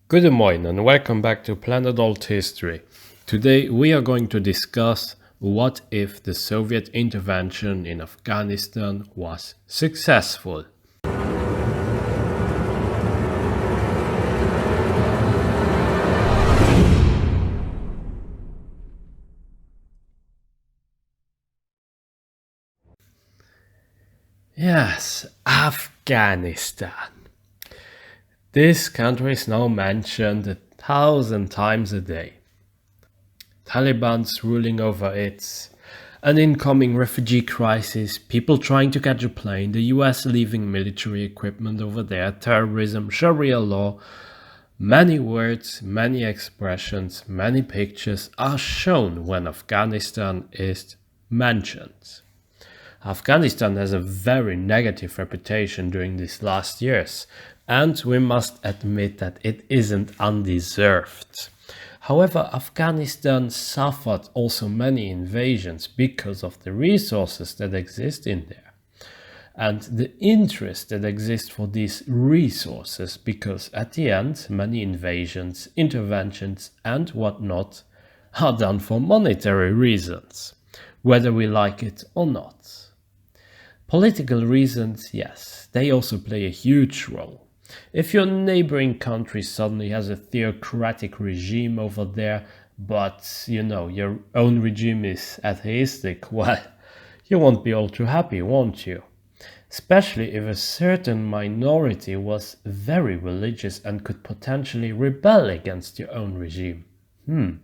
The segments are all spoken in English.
Good morning and welcome back to Planet Althistory. Today we are going to discuss what if the Soviet intervention in Afghanistan was successful. Yes, Afghanistan. This country is now mentioned 1,000 times a day. Taliban's ruling over it, an incoming refugee crisis, people trying to catch a plane, the US leaving military equipment over there, terrorism, Sharia law. Many words, many expressions, many pictures are shown when Afghanistan is mentioned. Afghanistan has a very negative reputation during these last years, and we must admit that it isn't undeserved. However, Afghanistan suffered also many invasions because of the resources that exist in there and the interest that exists for these resources, because at the end, many invasions, interventions, and whatnot are done for monetary reasons, whether we like it or not. Political reasons, yes, they also play a huge role. If your neighboring country suddenly has a theocratic regime over there, but your own regime is atheistic, well, you won't be all too happy, won't you? Especially if a certain minority was very religious and could potentially rebel against your own regime. In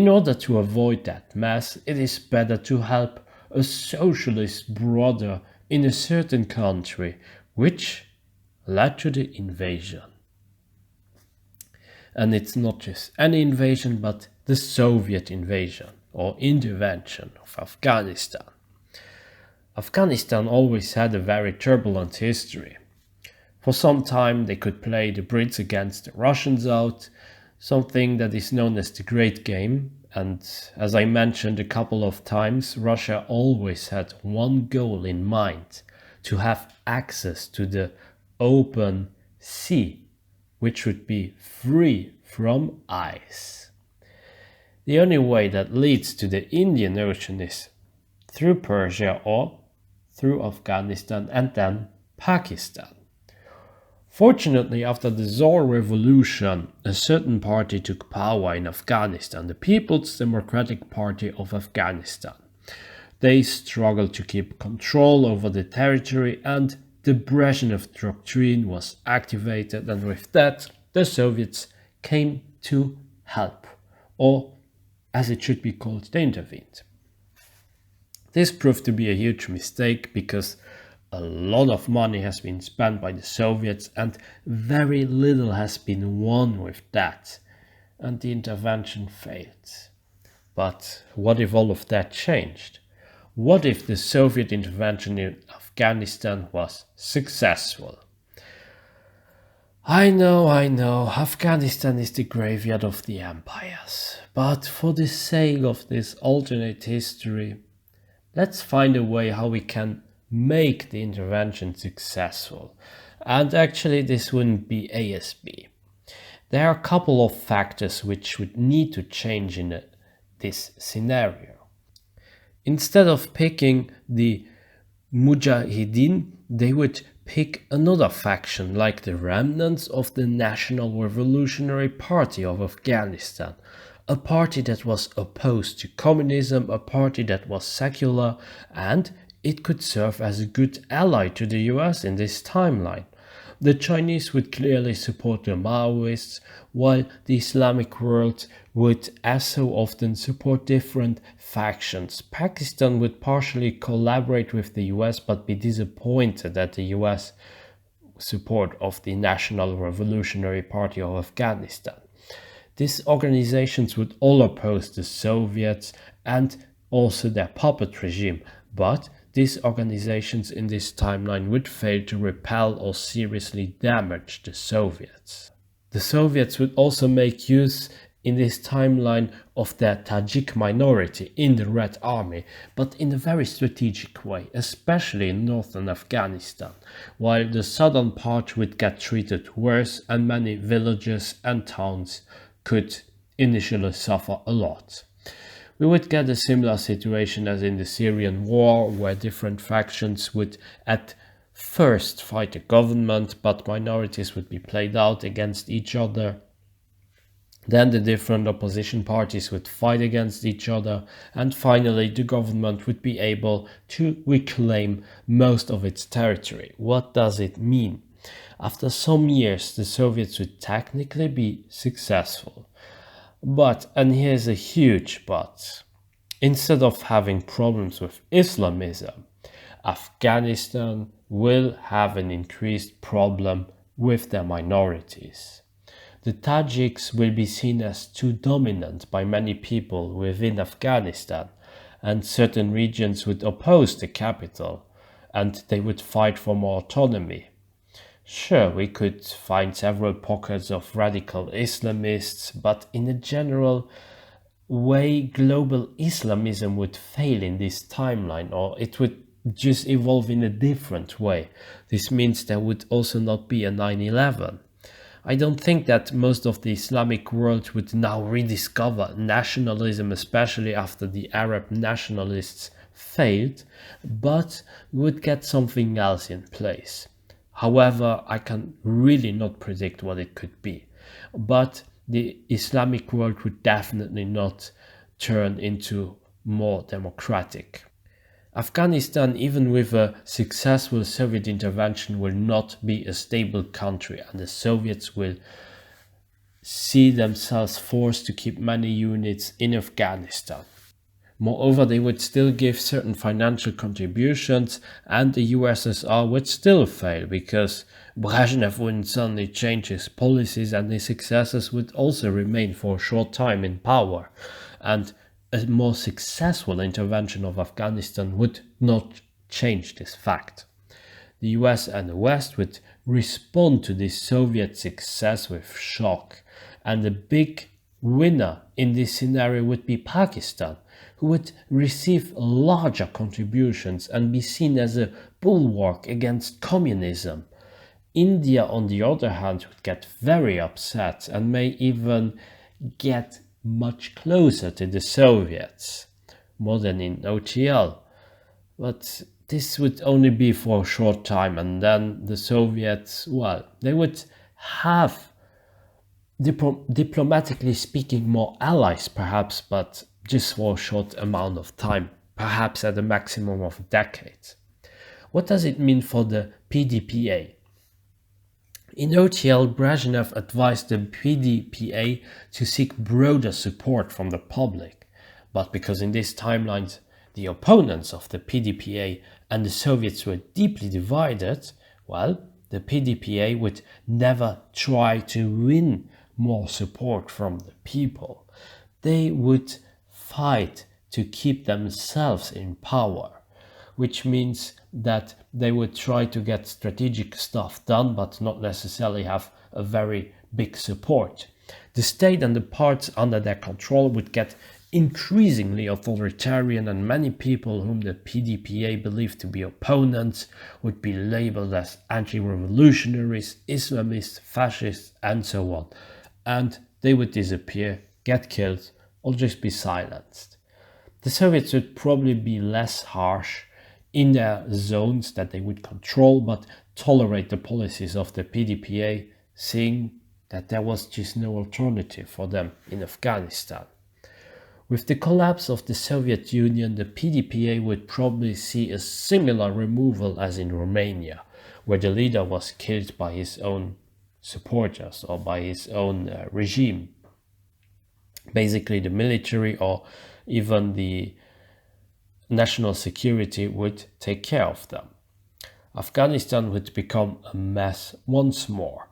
order to avoid that mess, it is better to help a socialist brother in a certain country, which led to the invasion. And it's not just any invasion, but the Soviet invasion or intervention of Afghanistan. Afghanistan always had a very turbulent history. For some time they could play the Brits against the Russians out, something that is known as the Great Game, and as I mentioned a couple of times, Russia always had one goal in mind: to have access to the open sea, which would be free from ice. The only way that leads to the Indian Ocean is through Persia or through Afghanistan and then Pakistan. Fortunately, after the Tsar Revolution, a certain party took power in Afghanistan, the People's Democratic Party of Afghanistan. They struggled to keep control over the territory, and the Brezhnev Doctrine was activated, and with that, the Soviets came to help, or as it should be called, they intervened. This proved to be a huge mistake because a lot of money has been spent by the Soviets and very little has been won with that, and the intervention failed. But what if all of that changed? What if the Soviet intervention in Afghanistan was successful? I know, Afghanistan is the graveyard of the empires, but for the sake of this alternate history, let's find a way how we can make the intervention successful. And actually, this wouldn't be ASB. There are a couple of factors which would need to change in this scenario. Instead of picking the Mujahideen, they would pick another faction like the remnants of the National Revolutionary Party of Afghanistan, a party that was opposed to communism, a party that was secular, and it could serve as a good ally to the US in this timeline. The Chinese would clearly support the Maoists, while the Islamic world would, as so often, support different factions. Pakistan would partially collaborate with the US but be disappointed at the US support of the National Revolutionary Party of Afghanistan. These organizations would all oppose the Soviets and also their puppet regime, but these organizations in this timeline would fail to repel or seriously damage the Soviets. The Soviets would also make use in this timeline of the Tajik minority in the Red Army, but in a very strategic way, especially in northern Afghanistan, while the southern part would get treated worse and many villages and towns could initially suffer a lot. We would get a similar situation as in the Syrian war, where different factions would at first fight the government, but minorities would be played out against each other. Then the different opposition parties would fight against each other, and finally the government would be able to reclaim most of its territory. What does it mean? After some years, the Soviets would technically be successful. But, and here's a huge but, instead of having problems with Islamism, Afghanistan will have an increased problem with their minorities. The Tajiks will be seen as too dominant by many people within Afghanistan, and certain regions would oppose the capital, and they would fight for more autonomy. Sure, we could find several pockets of radical Islamists, but in a general way, global Islamism would fail in this timeline, or it would just evolve in a different way. This means there would also not be a 9/11. I don't think that most of the Islamic world would now rediscover nationalism, especially after the Arab nationalists failed, but would get something else in place. However, I can really not predict what it could be. But the Islamic world would definitely not turn into more democratic. Afghanistan, even with a successful Soviet intervention, will not be a stable country, and the Soviets will see themselves forced to keep many units in Afghanistan. Moreover, they would still give certain financial contributions, and the USSR would still fail because Brezhnev wouldn't suddenly change his policies, and his successors would also remain for a short time in power. And a more successful intervention of Afghanistan would not change this fact. The US and the West would respond to this Soviet success with shock, and the big winner in this scenario would be Pakistan, who would receive larger contributions and be seen as a bulwark against communism. India, on the other hand, would get very upset and may even get much closer to the Soviets, more than in OTL. But this would only be for a short time, and then the Soviets, well, they would have, diplomatically speaking, more allies perhaps, but just for a short amount of time, perhaps at a maximum of a decade. What does it mean for the PDPA? In OTL, Brezhnev advised the PDPA to seek broader support from the public, but because in these timelines the opponents of the PDPA and the Soviets were deeply divided, well, the PDPA would never try to win more support from the people. They would fight to keep themselves in power, which means that they would try to get strategic stuff done, but not necessarily have a very big support. The state and the parts under their control would get increasingly authoritarian, and many people whom the PDPA believed to be opponents would be labeled as anti-revolutionaries, Islamists, fascists, and so on. And they would disappear, get killed, or just be silenced. The Soviets would probably be less harsh in their zones that they would control, but tolerate the policies of the PDPA, seeing that there was just no alternative for them in Afghanistan. With the collapse of the Soviet Union, the PDPA would probably see a similar removal as in Romania, where the leader was killed by his own supporters or by his own regime. Basically, the military or even the national security would take care of them. Afghanistan would become a mess once more.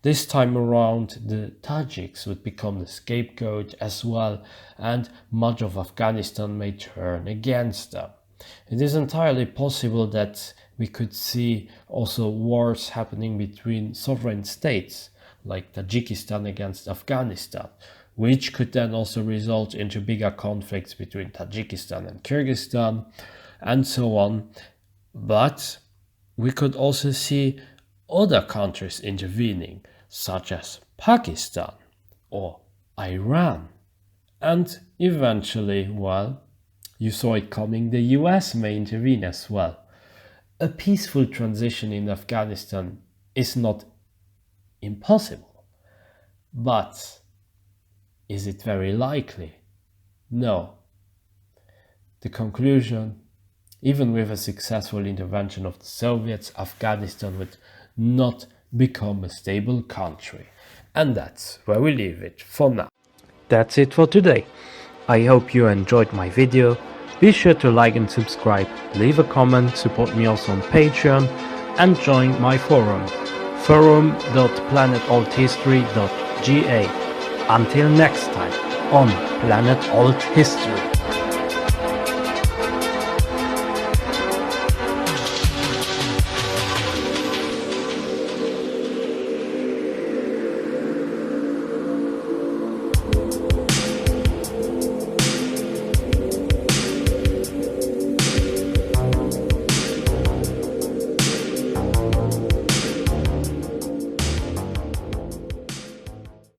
This time around, the Tajiks would become the scapegoat as well, and much of Afghanistan may turn against them. It is entirely possible that we could see also wars happening between sovereign states, like Tajikistan against Afghanistan, which could then also result into bigger conflicts between Tajikistan and Kyrgyzstan, and so on. But we could also see other countries intervening, such as Pakistan or Iran. And eventually, well, you saw it coming, the US may intervene as well. A peaceful transition in Afghanistan is not impossible, but is it very likely? No. The conclusion: even with a successful intervention of the Soviets, Afghanistan would not become a stable country. And that's where we leave it for now. That's it for today. I hope you enjoyed my video. Be sure to like and subscribe, leave a comment, support me also on Patreon, and join my forum, forum.planetalthistory.ga. Until next time on Planet Alt History.